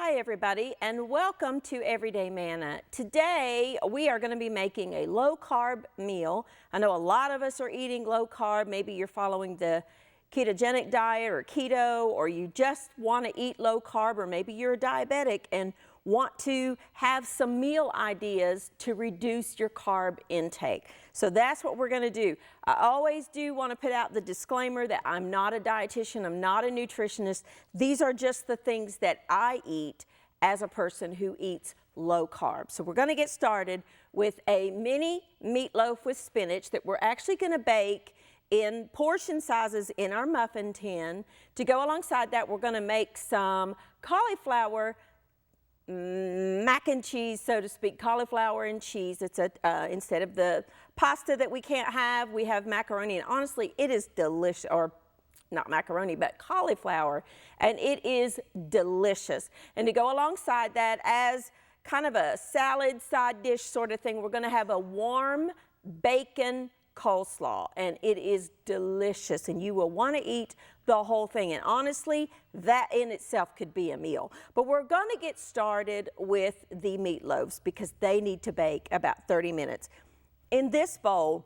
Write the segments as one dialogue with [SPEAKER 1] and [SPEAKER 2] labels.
[SPEAKER 1] Hi everybody, and welcome to Everyday Manna. Today we are going to be making a low-carb meal. I know a lot of us are eating low-carb. Maybe you're following the ketogenic diet or keto, or you just want to eat low-carb, or maybe you're a diabetic and want to have some meal ideas to reduce your carb intake. So that's what we're going to do. I always do want to put out the disclaimer that I'm not a dietitian, I'm not a nutritionist. These are just the things that I eat as a person who eats low carb. So we're going to get started with a mini meatloaf with spinach that we're actually going to bake in portion sizes in our muffin tin. To go alongside that, we're going to make some cauliflower mac and cheese, so to speak, cauliflower and cheese. It's instead of the pasta that we can't have, we have macaroni, and honestly, it is delicious, or not macaroni, but cauliflower, and it is delicious. And to go alongside that, as kind of a salad side dish sort of thing, we're going to have a warm bacon coleslaw, and it is delicious, and you will want to eat the whole thing. And honestly, that in itself could be a meal. But we're going to get started with the meatloaves because they need to bake about 30 minutes. In this bowl,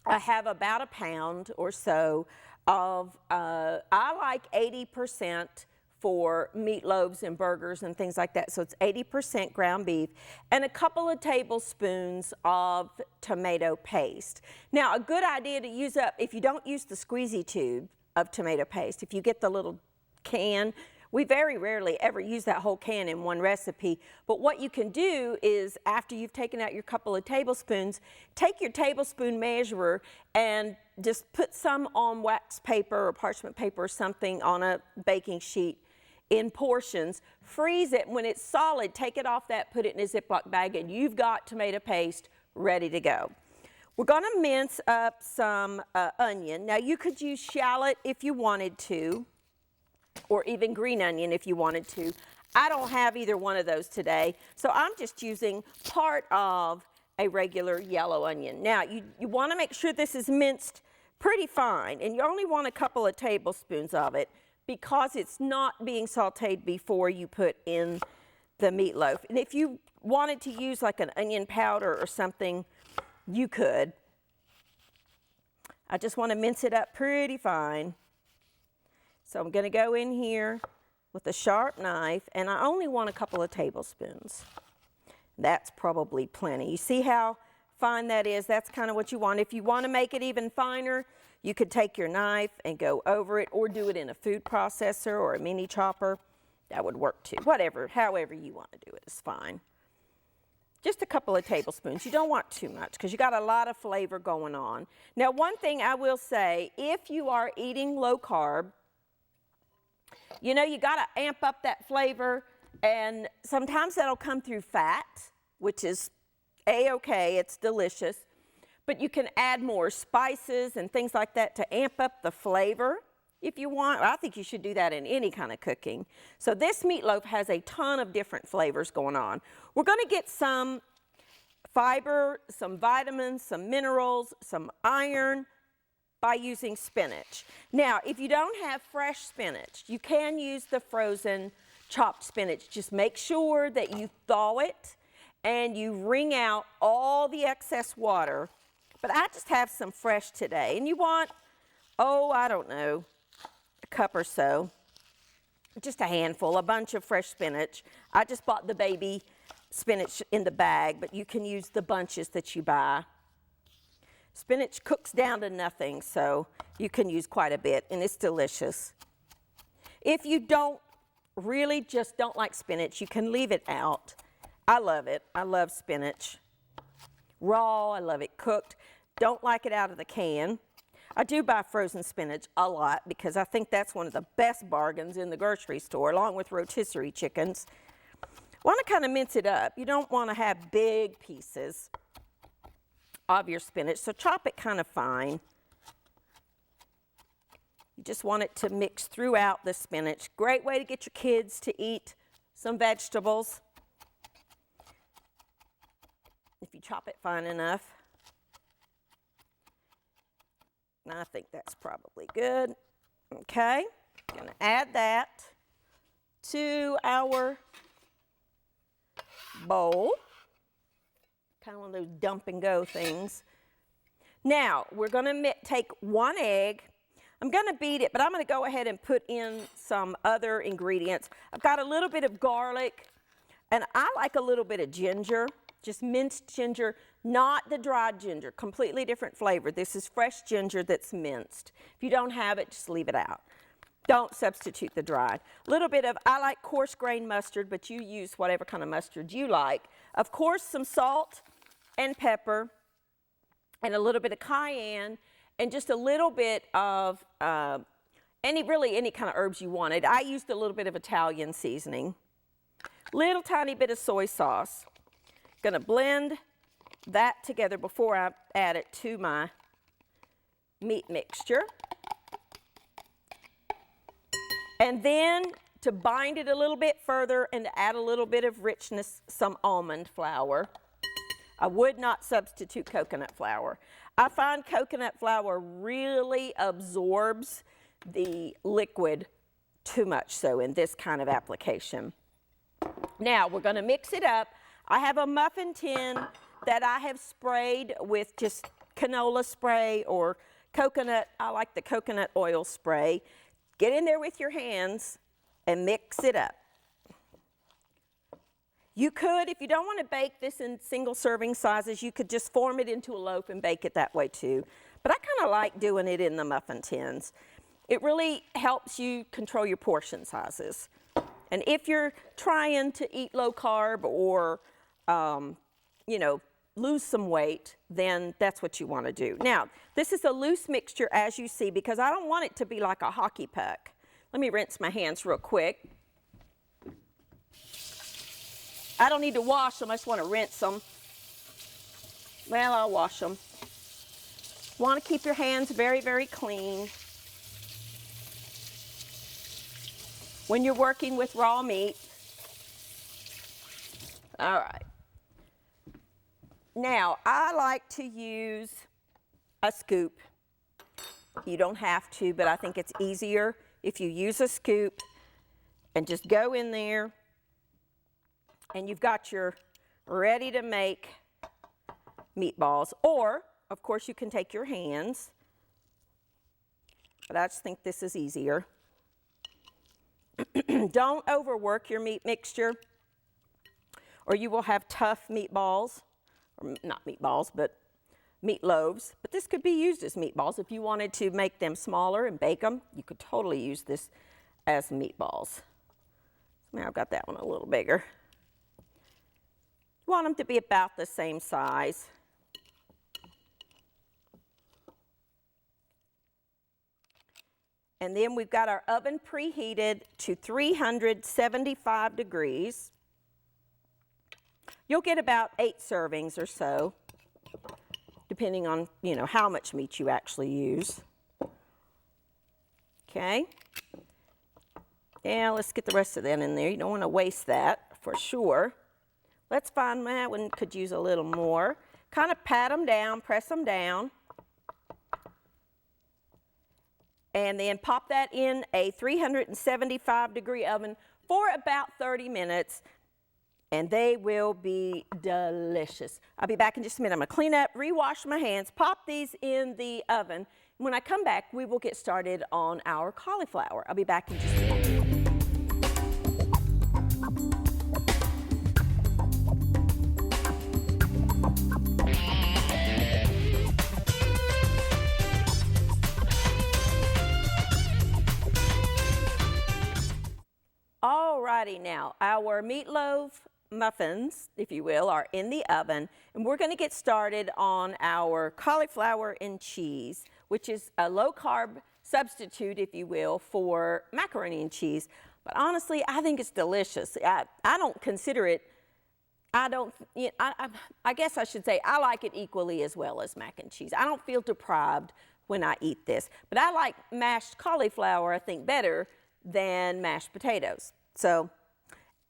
[SPEAKER 1] I have about a pound or so of, I like 80% for meatloaves and burgers and things like that. So it's 80% ground beef and a couple of tablespoons of tomato paste. Now, a good idea to use up, if you don't use the squeezy tube of tomato paste, if you get the little can, we very rarely ever use that whole can in one recipe. But what you can do is, after you've taken out your couple of tablespoons, take your tablespoon measurer and just put some on wax paper or parchment paper or something on a baking sheet in portions, freeze it. When it's solid, take it off that, put it in a Ziploc bag, and you've got tomato paste ready to go. We're going to mince up some onion. Now, you could use shallot if you wanted to, or even green onion if you wanted to. I don't have either one of those today, so I'm just using part of a regular yellow onion. Now, you want to make sure this is minced pretty fine, and you only want a couple of tablespoons of it, because it's not being sauteed before you put in the meatloaf. And if you wanted to use like an onion powder or something, you could. I just want to mince it up pretty fine. So I'm going to go in here with a sharp knife, and I only want a couple of tablespoons. That's probably plenty. You see how fine that is? That's kind of what you want. If you want to make it even finer, you could take your knife and go over it, or do it in a food processor or a mini chopper. That would work too. Whatever, however you want to do it is fine. Just a couple of tablespoons. You don't want too much because you got a lot of flavor going on. Now, one thing I will say, if you are eating low carb, you know, you got to amp up that flavor, and sometimes that'll come through fat, which is a-okay, it's delicious. But you can add more spices and things like that to amp up the flavor if you want. I think you should do that in any kind of cooking. So this meatloaf has a ton of different flavors going on. We're going to get some fiber, some vitamins, some minerals, some iron by using spinach. Now, if you don't have fresh spinach, you can use the frozen chopped spinach. Just make sure that you thaw it and you wring out all the excess water. But I just have some fresh today, and you want, oh, I don't know, a cup or so, just a handful, a bunch of fresh spinach. I just bought the baby spinach in the bag, but you can use the bunches that you buy. Spinach cooks down to nothing, so you can use quite a bit, and it's delicious. If you really just don't like spinach, you can leave it out. I love it. I love spinach. Raw, I love it cooked. Don't like it out of the can. I do buy frozen spinach a lot because I think that's one of the best bargains in the grocery store, along with rotisserie chickens. Want to kind of mince it up. You don't want to have big pieces of your spinach, so chop it kind of fine. You just want it to mix throughout the spinach. Great way to get your kids to eat some vegetables, if you chop it fine enough. I think that's probably good. Okay, gonna add that. to our bowl. Kind of one of those dump and go things. Now, we're going to take 1 egg. I'm going to beat it, but I'm going to go ahead and put in some other ingredients. I've got a little bit of garlic, and I like a little bit of ginger, just minced ginger, not the dried ginger, completely different flavor. This is fresh ginger that's minced. If you don't have it, just leave it out. Don't substitute the dried. A little bit of, I like coarse grain mustard, but you use whatever kind of mustard you like. Of course, some salt and pepper, and a little bit of cayenne, and just a little bit of any kind of herbs you wanted. I used a little bit of Italian seasoning. Little tiny bit of soy sauce. Gonna blend that together before I add it to my meat mixture. And then to bind it a little bit further and to add a little bit of richness, some almond flour. I would not substitute coconut flour. I find coconut flour really absorbs the liquid too much so in this kind of application. Now we're going to mix it up. I have a muffin tin that I have sprayed with just canola spray or coconut. I like the coconut oil spray. Get in there with your hands and mix it up. You could, if you don't want to bake this in single serving sizes, you could just form it into a loaf and bake it that way too. But I kind of like doing it in the muffin tins. It really helps you control your portion sizes. And if you're trying to eat low carb or, you know, lose some weight, then that's what you want to do. Now, this is a loose mixture as you see because I don't want it to be like a hockey puck. Let me rinse my hands real quick. I don't need to wash them, I just want to rinse them. Well, I'll wash them. Want to keep your hands very, very clean when you're working with raw meat. All right. Now, I like to use a scoop. You don't have to, but I think it's easier if you use a scoop and just go in there. And you've got your ready to make meatballs. Or, of course, you can take your hands. But I just think this is easier. Don't overwork your meat mixture, or you will have tough meatballs. Or not meatballs, but meatloaves. But this could be used as meatballs. If you wanted to make them smaller and bake them, you could totally use this as meatballs. Now I've got that one a little bigger. You want them to be about the same size. And then we've got our oven preheated to 375 degrees. You'll get about 8 servings or so, depending on, you know, how much meat you actually use. Okay. Yeah, let's get the rest of that in there. You don't want to waste that for sure. Let's find that one could use a little more. Kind of pat them down, press them down. And then pop that in a 375 degree oven for about 30 minutes. And they will be delicious. I'll be back in just a minute. I'm going to clean up, rewash my hands, pop these in the oven. When I come back, we will get started on our cauliflower. I'll be back in just a minute. Alrighty now, our meatloaf muffins, if you will, are in the oven, and we're going to get started on our cauliflower and cheese, which is a low-carb substitute, if you will, for macaroni and cheese. But honestly, I think it's delicious. I don't consider it, I guess I should say I like it equally as well as mac and cheese. I don't feel deprived when I eat this. But I like mashed cauliflower, I think, better than mashed potatoes. So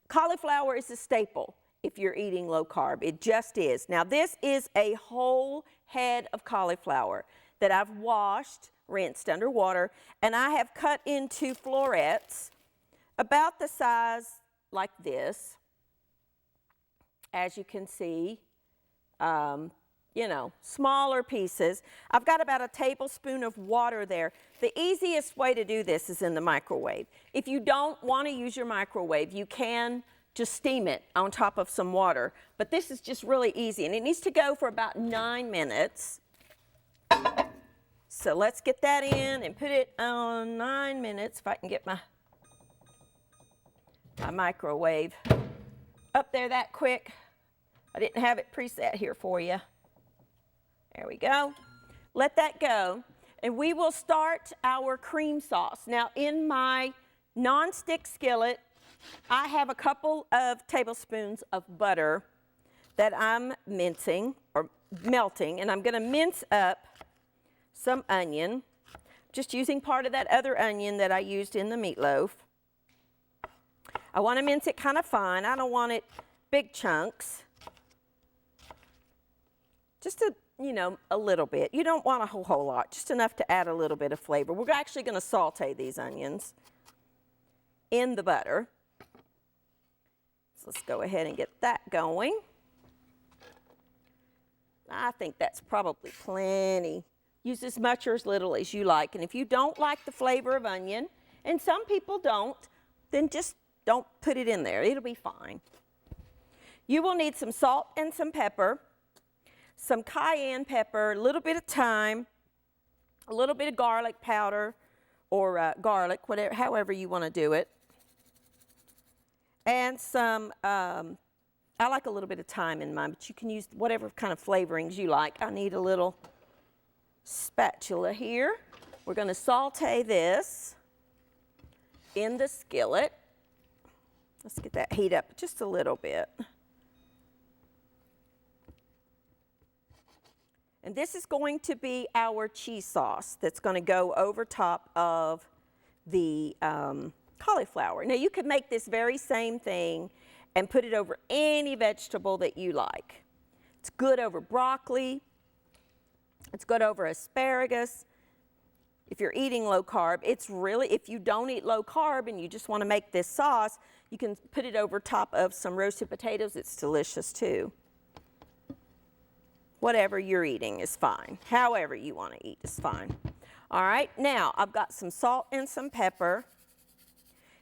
[SPEAKER 1] cauliflower is a staple if you're eating low carb. It just is. Now this is a whole head of cauliflower that I've washed, rinsed under water, and I have cut into florets about the size like this, as you can see. You know, smaller pieces. I've got about a tablespoon of water there. The easiest way to do this is in the microwave. If you don't want to use your microwave, you can just steam it on top of some water. But this is just really easy, and it needs to go for about 9 minutes. So let's get that in and put it on 9 minutes, if I can get my microwave up there that quick. I didn't have it preset here for you. There we go. Let that go. And we will start our cream sauce. Now, in my nonstick skillet, I have a couple of tablespoons of butter that I'm mincing or melting, and I'm going to mince up some onion, just using part of that other onion that I used in the meatloaf. I want to mince it kind of fine. I don't want it big chunks. Just a little bit. You don't want a whole lot, just enough to add a little bit of flavor. We're actually going to saute these onions in the butter. So let's go ahead and get that going. I think that's probably plenty. Use as much or as little as you like. And if you don't like the flavor of onion, and some people don't, then just don't put it in there. It'll be fine. You will need some salt and some pepper, some cayenne pepper, a little bit of thyme, a little bit of garlic powder, or garlic, whatever, however you want to do it. And some, I like a little bit of thyme in mine, but you can use whatever kind of flavorings you like. I need a little spatula here. We're going to saute this in the skillet. Let's get that heat up just a little bit. And this is going to be our cheese sauce that's going to go over top of the cauliflower. Now, you could make this very same thing and put it over any vegetable that you like. It's good over broccoli. It's good over asparagus. If you're eating low carb, it's really, if you don't eat low carb and you just want to make this sauce, you can put it over top of some roasted potatoes. It's delicious too. Whatever you're eating is fine. However you want to eat is fine. All right, now I've got some salt and some pepper,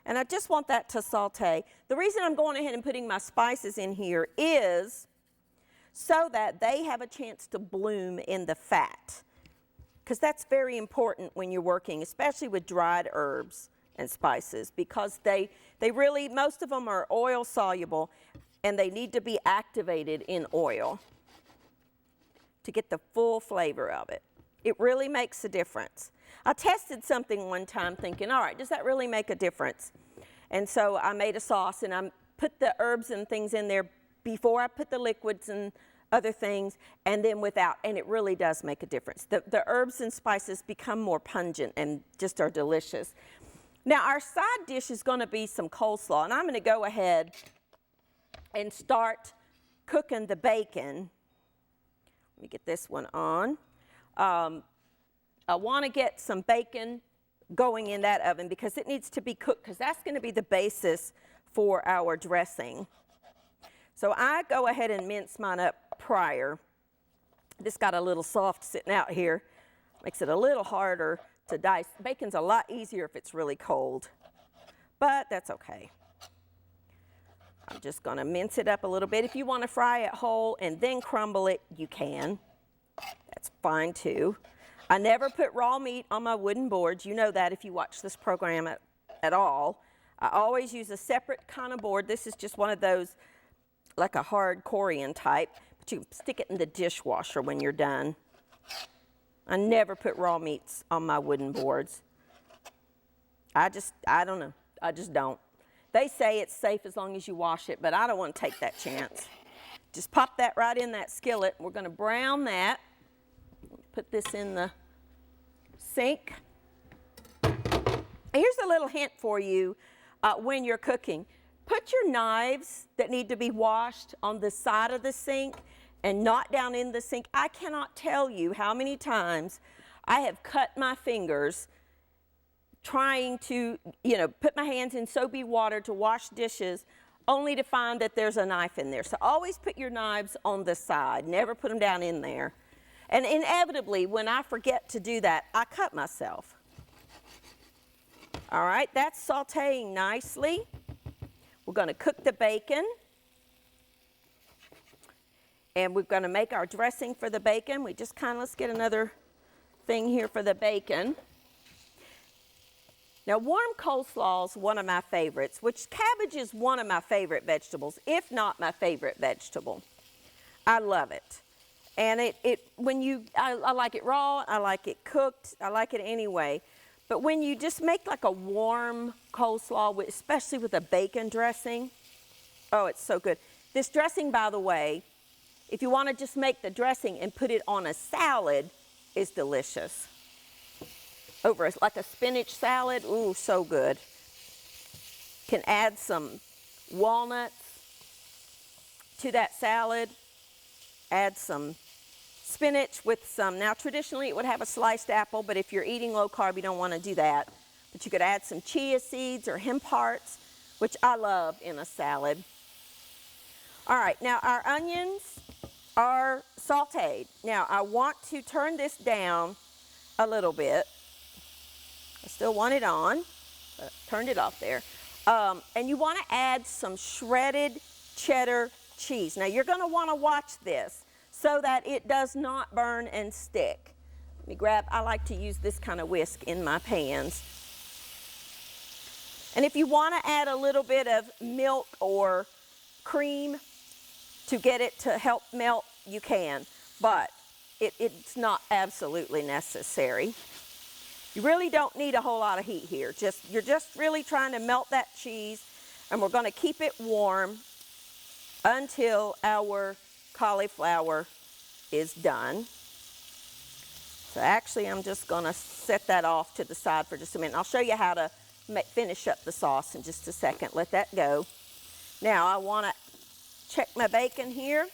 [SPEAKER 1] and I just want that to saute. The reason I'm going ahead and putting my spices in here is so that they have a chance to bloom in the fat, because that's very important when you're working, especially with dried herbs and spices, because they really, most of them are oil soluble, and they need to be activated in oil to get the full flavor of it. It really makes a difference. I tested something one time thinking, all right, does that really make a difference? And so I made a sauce, and I put the herbs and things in there before I put the liquids and other things, and then without, and it really does make a difference. The herbs and spices become more pungent and just are delicious. Now, our side dish is going to be some coleslaw, and I'm going to go ahead and start cooking the bacon. Let me get this one on. I want to get some bacon going in that oven because it needs to be cooked, because that's going to be the basis for our dressing. So I go ahead and mince mine up prior. This got a little soft sitting out here. Makes it a little harder to dice. Bacon's a lot easier if it's really cold, but that's okay. I'm just going to mince it up a little bit. If you want to fry it whole and then crumble it, you can. That's fine too. I never put raw meat on my wooden boards. You know that if you watch this program at all. I always use a separate kind of board. This is just one of those, like a hard Corian type, but you stick it in the dishwasher when you're done. I never put raw meats on my wooden boards. I don't know. I just don't. They say it's safe as long as you wash it, but I don't want to take that chance. Just pop that right in that skillet. We're going to brown that. Put this in the sink. Here's a little hint for you when you're cooking. Put your knives that need to be washed on the side of the sink and not down in the sink. I cannot tell you how many times I have cut my fingers trying to, put my hands in soapy water to wash dishes, only to find that there's a knife in there. So always put your knives on the side, never put them down in there. And inevitably, when I forget to do that, I cut myself. All right, that's sauteing nicely. We're going to cook the bacon. And we're going to make our dressing for the bacon. We just let's get another thing here for the bacon. Now, warm coleslaw is one of my favorites, which cabbage is one of my favorite vegetables, if not my favorite vegetable. I love it. And I like it raw, I like it cooked, I like it anyway. But when you just make like a warm coleslaw, especially with a bacon dressing, oh, it's so good. This dressing, by the way, if you want to just make the dressing and put it on a salad, is delicious. Like a spinach salad, ooh, so good. Can add some walnuts to that salad. Add some spinach with some, now traditionally it would have a sliced apple, but if you're eating low carb, you don't want to do that. But you could add some chia seeds or hemp hearts, which I love in a salad. All right, now our onions are sauteed. Now I want to turn this down a little bit. I still want it on, but turned it off there. And you want to add some shredded cheddar cheese. Now you're going to want to watch this so that it does not burn and stick. I like to use this kind of whisk in my pans. And if you want to add a little bit of milk or cream to get it to help melt, you can, but it's not absolutely necessary. You really don't need a whole lot of heat here. You're just really trying to melt that cheese, and we're going to keep it warm until our cauliflower is done. So actually, I'm just going to set that off to the side for just a minute. I'll show you how to finish up the sauce in just a second. Let that go. Now, I want to check my bacon here.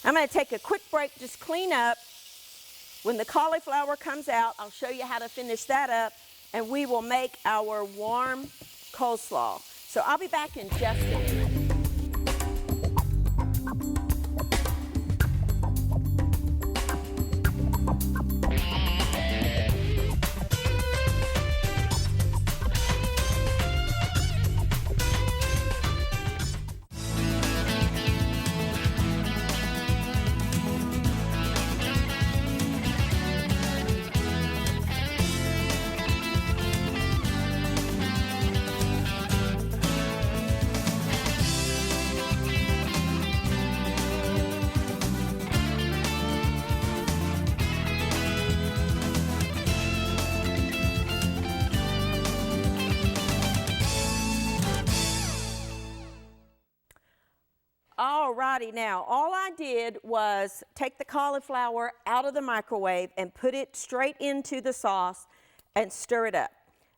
[SPEAKER 1] I'm going to take a quick break, just clean up. When the cauliflower comes out, I'll show you how to finish that up, and we will make our warm coleslaw. So I'll be back in just a minute. Alrighty, now all I did was take the cauliflower out of the microwave and put it straight into the sauce and stir it up.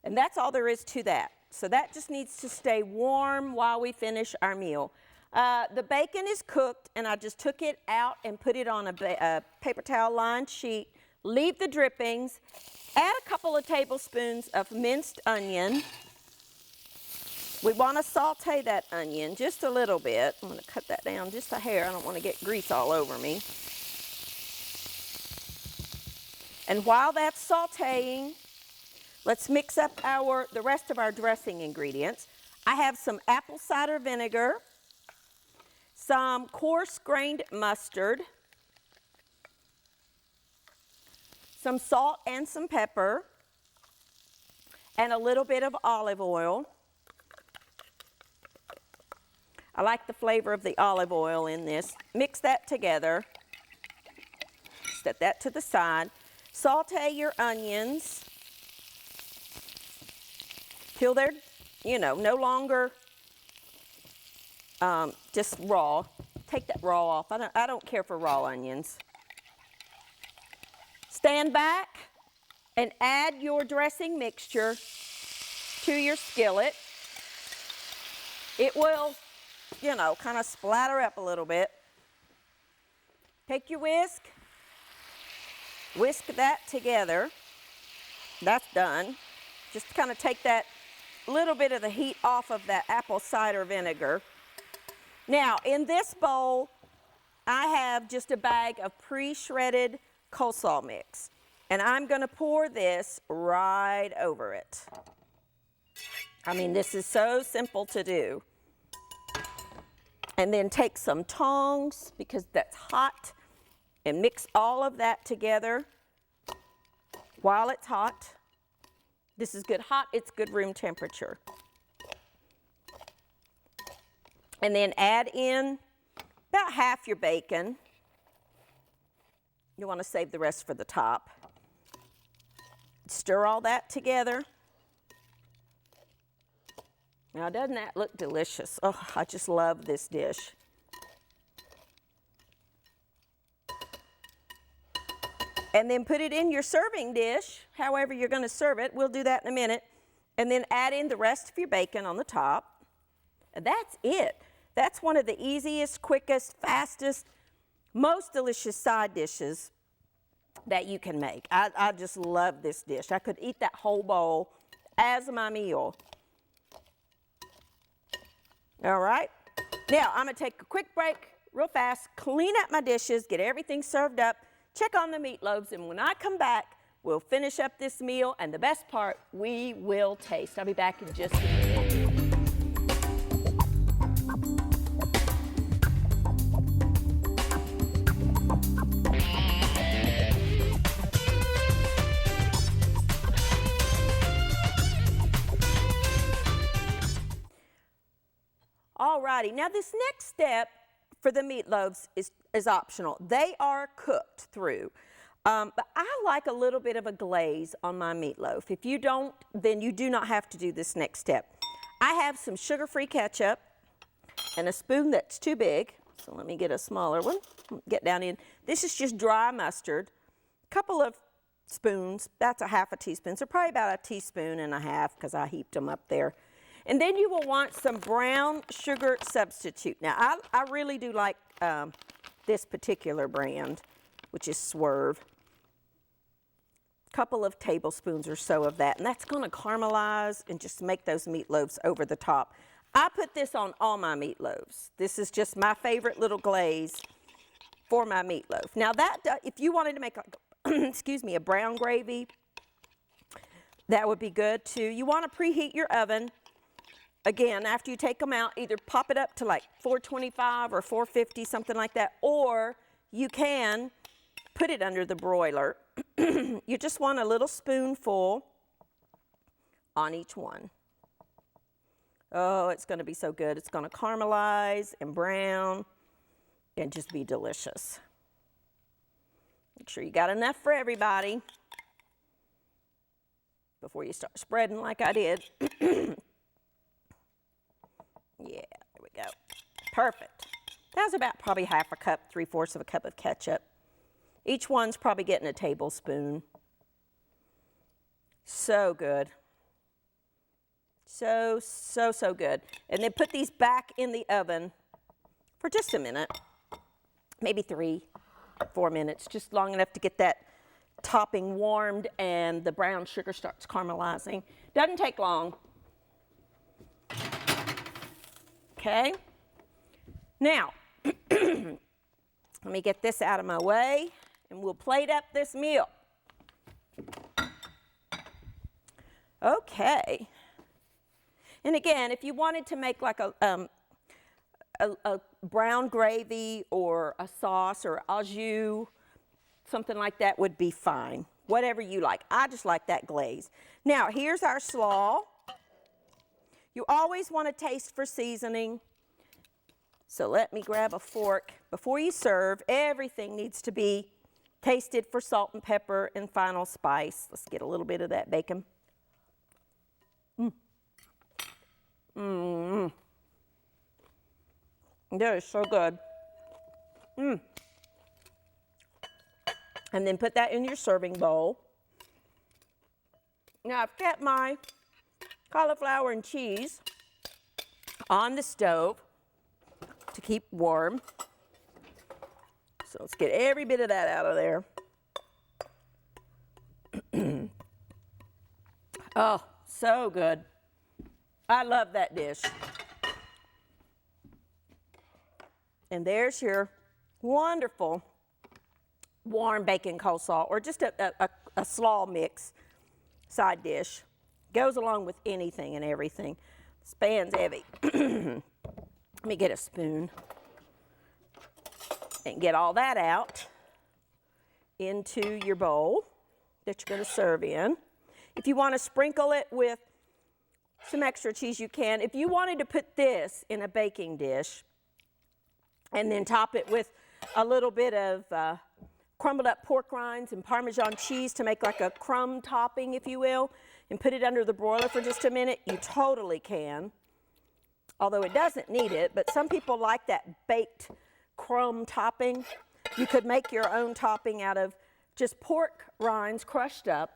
[SPEAKER 1] And that's all there is to that. So that just needs to stay warm while we finish our meal. The bacon is cooked, and I just took it out and put it on a paper towel lined sheet. Leave the drippings. Add a couple of tablespoons of minced onion. We want to saute that onion just a little bit. I'm going to cut that down just a hair. I don't want to get grease all over me. And while that's sauteing, let's mix up the rest of our dressing ingredients. I have some apple cider vinegar, some coarse grained mustard, some salt and some pepper, and a little bit of olive oil. I like the flavor of the olive oil in this. Mix that together. Set that to the side. Saute your onions till they're, no longer just raw. Take that raw off. I don't care for raw onions. Stand back and add your dressing mixture to your skillet. It will, kind of splatter up a little bit. Take your whisk that together. that's done. Just kind of take that little bit of the heat off of that apple cider vinegar. Now, in this bowl, I have just a bag of pre-shredded coleslaw mix, and I'm going to pour this right over it. I mean, this is so simple to do. And then take some tongs, because that's hot, and mix all of that together while it's hot. This is good hot, it's good room temperature. And then add in about half your bacon. You want to save the rest for the top. Stir all that together. Now, doesn't that look delicious? Oh, I just love this dish. And then put it in your serving dish, however you're going to serve it. We'll do that in a minute. And then add in the rest of your bacon on the top. And that's it. That's one of the easiest, quickest, fastest, most delicious side dishes that you can make. I just love this dish. I could eat that whole bowl as my meal. All right. Now, I'm going to take a quick break real fast, clean up my dishes, get everything served up, check on the meatloaves, and when I come back, we'll finish up this meal, and the best part, we will taste. I'll be back in just a minute. Alrighty, now this next step for the meatloaves is optional. They are cooked through, but I like a little bit of a glaze on my meatloaf. If you don't, then you do not have to do this next step. I have some sugar-free ketchup and a spoon that's too big, so let me get a smaller one, get down in. This is just dry mustard, a couple of spoons, that's a half a teaspoon, so probably about a teaspoon and a half because I heaped them up there. And then you will want some brown sugar substitute. Now, I really do like this particular brand, which is Swerve. A couple of tablespoons or so of that, and that's going to caramelize and just make those meatloaves over the top. I put this on all my meatloaves. This is just my favorite little glaze for my meatloaf. Now, if you wanted to make, excuse me, a brown gravy, that would be good too. You want to preheat your oven. Again, after you take them out, either pop it up to like 425 or 450, something like that, or you can put it under the broiler. You just want a little spoonful on each one. Oh, it's going to be so good. It's going to caramelize and brown and just be delicious. Make sure you got enough for everybody before you start spreading like I did. Yeah, there we go. Perfect. That was about probably half a cup, 3/4 of a cup of ketchup. Each one's probably getting a tablespoon. So good. So good. And then put these back in the oven for just a minute, maybe 3-4 minutes, just long enough to get that topping warmed and the brown sugar starts caramelizing. Doesn't take long. Okay, now, let me get this out of my way, and we'll plate up this meal. Okay, and again, if you wanted to make like a brown gravy or a sauce or au jus, something like that would be fine, whatever you like. I just like that glaze. Now, here's our slaw. You always want to taste for seasoning. So let me grab a fork. Before you serve, everything needs to be tasted for salt and pepper and final spice. Let's get a little bit of that bacon. That is so good. And then put that in your serving bowl. Now I've got my cauliflower and cheese on the stove to keep warm. So let's get every bit of that out of there. Oh, so good. I love that dish. And there's your wonderful warm bacon coleslaw, or just a slaw mix side dish. Goes along with anything and everything. This pan's heavy. Let me get a spoon and get all that out into your bowl that you're going to serve in. If you want to sprinkle it with some extra cheese, you can. If you wanted to put this in a baking dish and then top it with a little bit of crumbled up pork rinds and Parmesan cheese to make like a crumb topping, if you will, and put it under the broiler for just a minute, you totally can. Although it doesn't need it, but some people like that baked crumb topping. You could make your own topping out of just pork rinds crushed up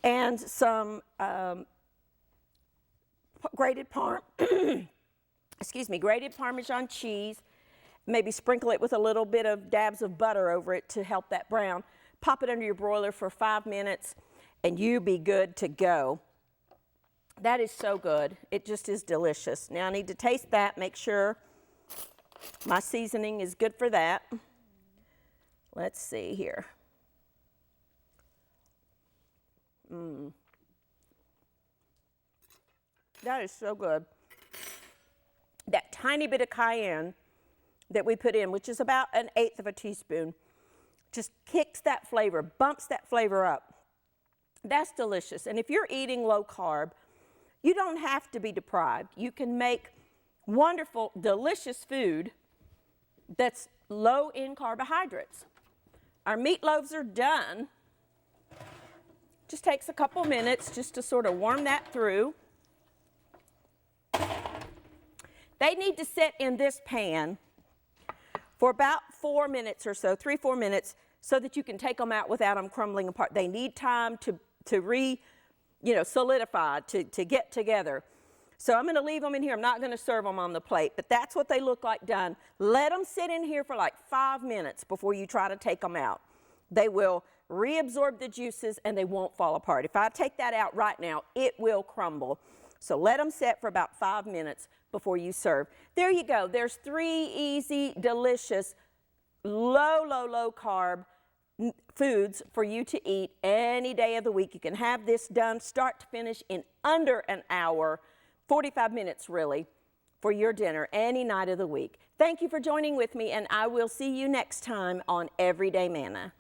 [SPEAKER 1] and some grated grated Parmesan cheese. Maybe sprinkle it with a little bit of dabs of butter over it to help that brown. Pop it under your broiler for 5 minutes and you be good to go. That is so good. It just is delicious. Now I need to taste that, make sure my seasoning is good for that. Let's see here. That is so good. That tiny bit of cayenne that we put in, which is about 1/8 of a teaspoon, just kicks that flavor, bumps that flavor up. That's delicious. And if you're eating low carb, you don't have to be deprived. You can make wonderful, delicious food that's low in carbohydrates. Our meatloaves are done. Just takes a couple minutes just to sort of warm that through. They need to sit in this pan for about 4 minutes or so, 3-4 minutes, so that you can take them out without them crumbling apart. They need time to solidify, to get together. So I'm going to leave them in here. I'm not going to serve them on the plate, but that's what they look like done. Let them sit in here for like 5 minutes before you try to take them out. They will reabsorb the juices and they won't fall apart. If I take that out right now, it will crumble. So let them sit for about 5 minutes before you serve. There you go. There's 3 easy, delicious, low carb foods for you to eat any day of the week. You can have this done start to finish in under an hour, 45 minutes really, for your dinner any night of the week. Thank you for joining with me, and I will see you next time on Everyday Manna.